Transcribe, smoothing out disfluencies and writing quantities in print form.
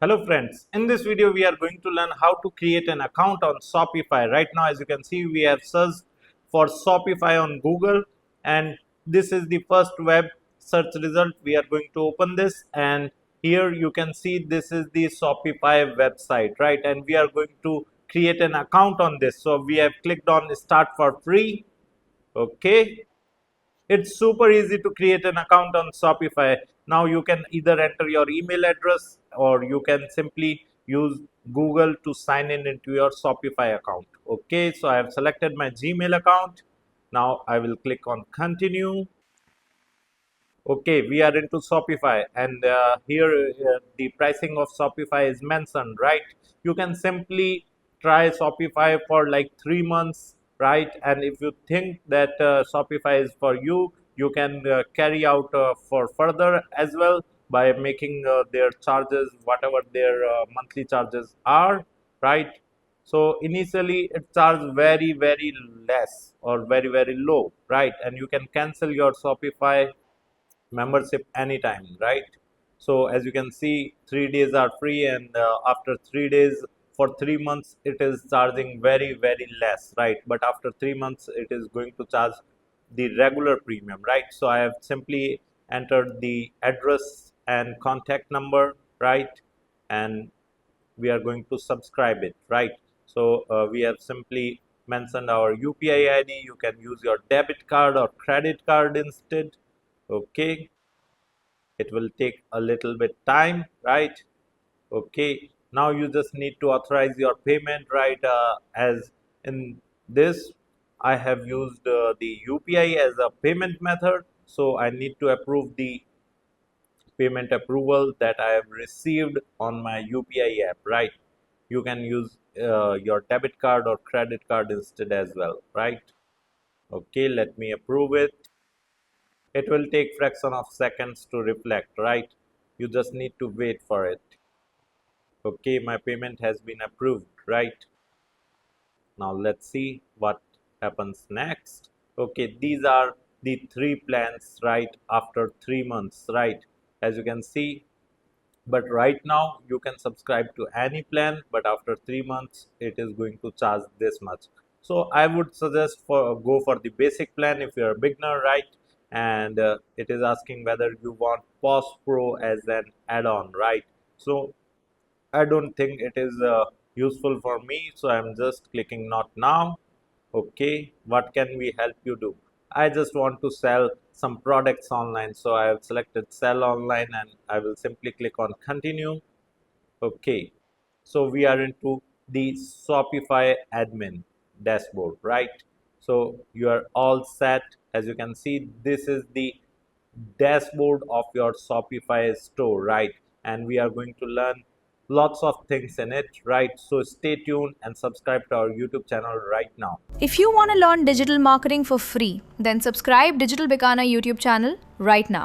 Hello friends, in this video we are going to learn how to create an account on Shopify. Right now, as you can see, we have searched for Shopify on Google, and this is the first web search result. We are going to open this, and here you can see this is the Shopify website, right? And we are going to create an account on this. So we have clicked on start for free. Okay, it's super easy to create an account on Shopify. Now you can either enter your email address or you can simply use Google to sign in into your Shopify account. Okay, so I have selected my Gmail account. Now I will click on continue. Okay, we are into Shopify, and here the pricing of Shopify is mentioned, right? You can simply try Shopify for like 3 months, right? And if you think that Shopify is for you, you can carry out for further as well by making their charges, whatever their monthly charges are, right? So initially it charges very less or very low, right? And you can cancel your Shopify membership anytime, right? So as you can see, 3 days are free, and after 3 days, for 3 months it is charging very less, right? But after 3 months it is going to charge the regular premium, right? So I have simply entered the address and contact number, right? And we are going to subscribe it, right? So we have simply mentioned our UPI ID. You can use your debit card or credit card instead. Okay, it will take a little bit time, right? Okay, now you just need to authorize your payment, right? As in this, I have used the UPI as a payment method, so I need to approve the payment approval that I have received on my UPI app, right? You can use your debit card or credit card instead as well, right? Okay, let me approve it. It will take fraction of seconds to reflect, right? You just need to wait for it. Okay, my payment has been approved, right? Now let's see what happens next. Okay, these are the three plans, right? After 3 months, right? As you can see, but right now you can subscribe to any plan, but after 3 months it is going to charge this much. So I would suggest for go for the basic plan if you're a beginner, right? And it is asking whether you want Post Pro as an add-on, right? So I don't think it is useful for me, so I'm just clicking not now. Okay, what can we help you do? I just want to sell some products online, so I have selected sell online, and I will simply click on continue. Okay, so we are into the Shopify admin dashboard, right? So you are all set. As you can see, this is the dashboard of your Shopify store, right? And we are going to learn lots of things in it, right? So stay tuned and subscribe to our YouTube channel right now. If you want to learn digital marketing for free, then subscribe Digital Bikana YouTube channel right now.